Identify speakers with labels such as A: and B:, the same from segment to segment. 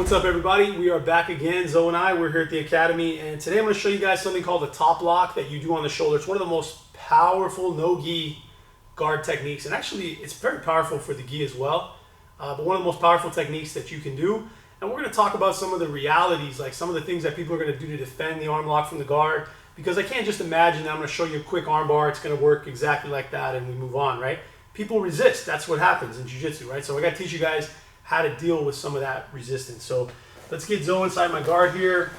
A: what's up everybody? We are back again, Zoe and I. We're here at the Academy, and today I'm going to show you guys something called the top lock that you do on the shoulder. It's one of the most powerful no-gi guard techniques, and actually it's very powerful for the gi as well, but one of the most powerful techniques that you can do. And we're going to talk about some of the realities, like some of the things that people are going to do to defend the arm lock from the guard, because I can't just imagine that I'm going to show you a quick arm bar, it's going to work exactly like that and we move on, right? People resist. That's what happens in jiu-jitsu, right? So I got to teach you guys how to deal with some of that resistance. So let's get Zoe inside my guard here.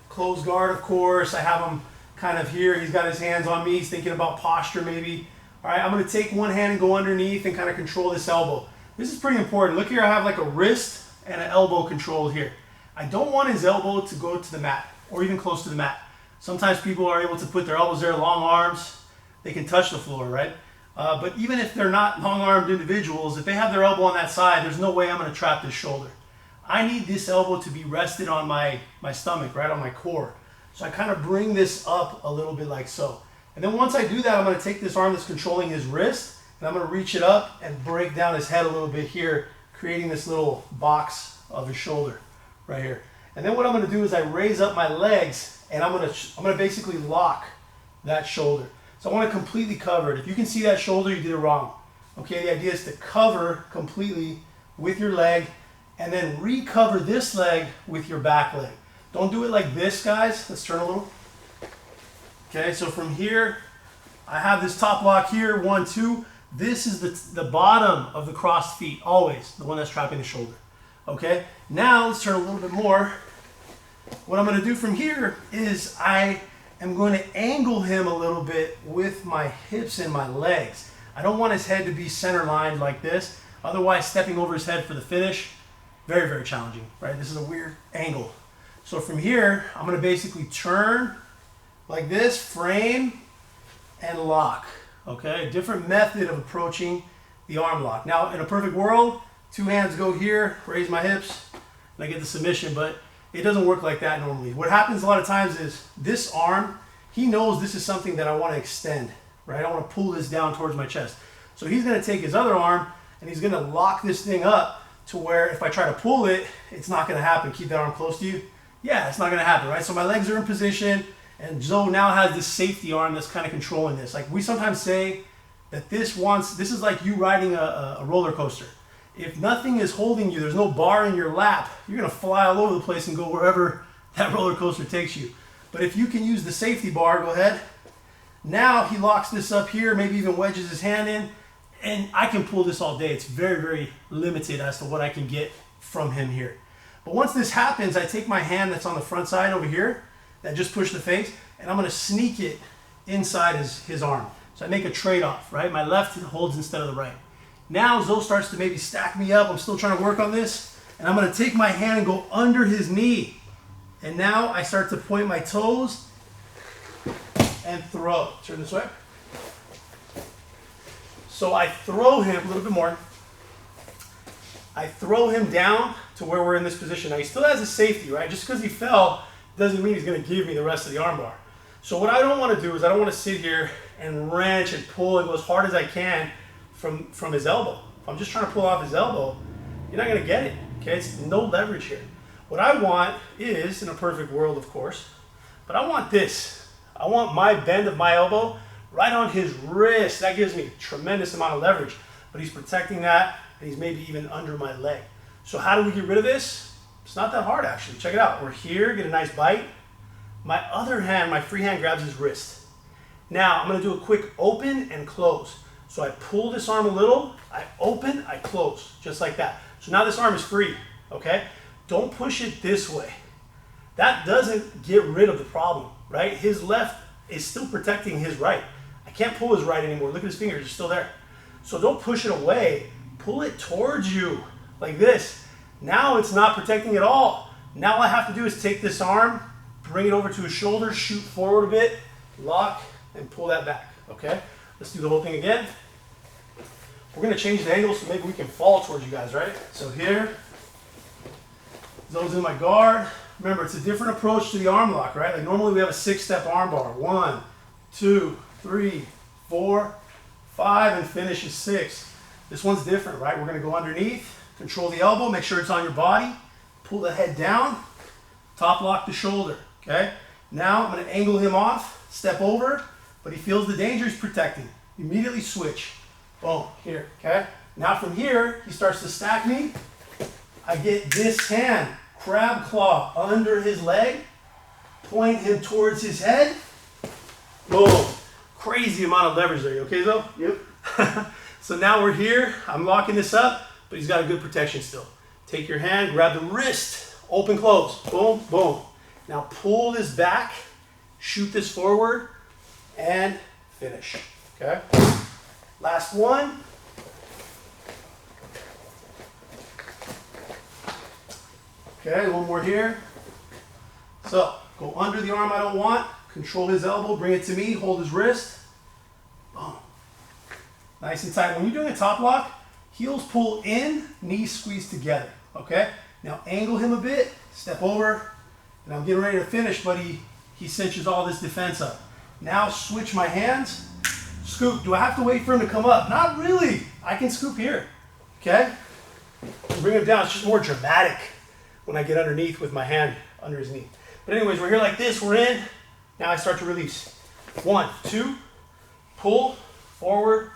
A: Closed guard, of course. I have him kind of here. He's got his hands on me. He's thinking about posture maybe. All right, I'm going to take one hand and go underneath and kind of control this elbow. This is pretty important. Look here, I have like a wrist and an elbow control here. I don't want his elbow to go to the mat or even close to the mat. Sometimes people are able to put their elbows there, long arms. They can touch the floor, right? But even if they're not long-armed individuals, if they have their elbow on that side, there's no way I'm going to trap this shoulder. I need this elbow to be rested on my stomach, right on my core. So I kind of bring this up a little bit like so. And then once I do that, I'm going to take this arm that's controlling his wrist, and I'm going to reach it up and break down his head a little bit here, creating this little box of his shoulder right here. And then what I'm going to do is I raise up my legs, and I'm going to basically lock that shoulder. So I want to completely cover it. If you can see that shoulder, you did it wrong. Okay, the idea is to cover completely with your leg and then recover this leg with your back leg. Don't do it like this, guys. Let's turn a little. Okay, so from here, I have this top lock here, 1, 2. This is the bottom of the crossed feet, always, the one that's trapping the shoulder. Okay, now let's turn a little bit more. What I'm going to do from here is I'm going to angle him a little bit with my hips and my legs. I don't want his head to be center lined like this. Otherwise, stepping over his head for the finish, very, very challenging, right? This is a weird angle. So from here, I'm going to basically turn like this, frame, and lock. Okay, a different method of approaching the arm lock. Now, in a perfect world, 2 hands go here, raise my hips, and I get the submission, but it doesn't work like that normally. What happens a lot of times is this arm, he knows this is something that I want to extend, right? I want to pull this down towards my chest. So he's going to take his other arm and he's going to lock this thing up to where if I try to pull it, it's not going to happen. Keep that arm close to you. Yeah, it's not going to happen, right? So my legs are in position and Zoe now has this safety arm that's kind of controlling this. Like we sometimes say that this is like you riding a roller coaster. If nothing is holding you, there's no bar in your lap, you're going to fly all over the place and go wherever that roller coaster takes you. But if you can use the safety bar, go ahead. Now he locks this up here, maybe even wedges his hand in, and I can pull this all day. It's very, very limited as to what I can get from him here. But once this happens, I take my hand that's on the front side over here, that just pushed the face, and I'm going to sneak it inside his arm. So I make a trade-off, right? My left holds instead of the right. Now Zoe starts to maybe stack me up. I'm still trying to work on this. And I'm going to take my hand and go under his knee. And now I start to point my toes and throw. Turn this way. So I throw him a little bit more. I throw him down to where we're in this position. Now he still has a safety, right? Just because he fell doesn't mean he's going to give me the rest of the armbar. So what I don't want to do is I don't want to sit here and wrench and pull and go as hard as I can from his elbow. If I'm just trying to pull off his elbow, you're not going to get it. Okay, it's no leverage here. What I want is, in a perfect world, of course, but I want this. I want my bend of my elbow right on his wrist. That gives me a tremendous amount of leverage, but he's protecting that, and he's maybe even under my leg. So how do we get rid of this? It's not that hard, actually. Check it out. We're here, get a nice bite. My other hand, my free hand grabs his wrist. Now, I'm going to do a quick open and close. So I pull this arm a little, I open, I close, just like that. So now this arm is free, okay? Don't push it this way. That doesn't get rid of the problem, right? His left is still protecting his right. I can't pull his right anymore. Look at his fingers, they're still there. So don't push it away. Pull it towards you, like this. Now it's not protecting at all. Now all I have to do is take this arm, bring it over to his shoulder, shoot forward a bit, lock, and pull that back, okay? Let's do the whole thing again. We're going to change the angle so maybe we can fall towards you guys, right? So here, Zoe's in my guard. Remember, it's a different approach to the arm lock, right? Like normally we have a 6-step arm bar. 1, 2, 3, 4, 5, and finish is 6. This one's different, right? We're going to go underneath, Control the elbow, make sure it's on your body. Pull the head down, top lock the shoulder, okay? Now I'm gonna angle him off, step over, but he feels the danger, he's protecting. Immediately switch. Boom, here, okay? Now from here, he starts to stack me. I get this hand, crab claw under his leg, point him towards his head. Boom. Crazy amount of leverage there. You okay, though?
B: Yep.
A: So now we're here. I'm locking this up, but he's got a good protection still. Take your hand, grab the wrist, open, close. Boom, boom. Now pull this back, shoot this forward, and finish. Okay? Last one. Okay, one more here. So, go under the arm I don't want, control his elbow, bring it to me, hold his wrist. Boom. Nice and tight. When you're doing a top lock, heels pull in, knees squeeze together. Okay? Now angle him a bit, step over, and I'm getting ready to finish, but he cinches all this defense up. Now switch my hands, scoop. Do I have to wait for him to come up? Not really. I can scoop here. Okay? Bring him down. It's just more dramatic when I get underneath with my hand under his knee. But anyways, we're here like this, we're in. Now I start to release. 1, 2, pull, forward,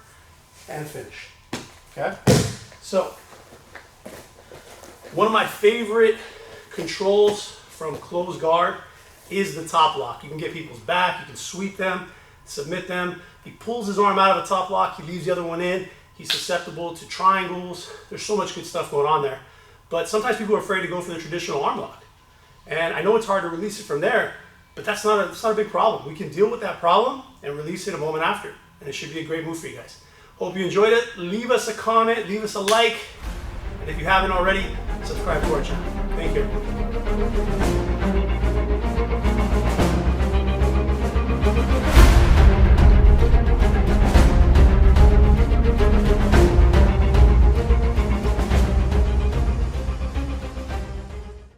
A: and finish. Okay? So, one of my favorite controls from closed guard is the top lock. You can get people's back, you can sweep them, submit them. He pulls his arm out of a top lock, he leaves the other one in. He's susceptible to triangles. There's so much good stuff going on there. But sometimes people are afraid to go for the traditional arm lock. And I know it's hard to release it from there, but that's not a big problem. We can deal with that problem and release it a moment after. And it should be a great move for you guys. Hope you enjoyed it. Leave us a comment, leave us a like. And if you haven't already, subscribe to our channel. Thank you.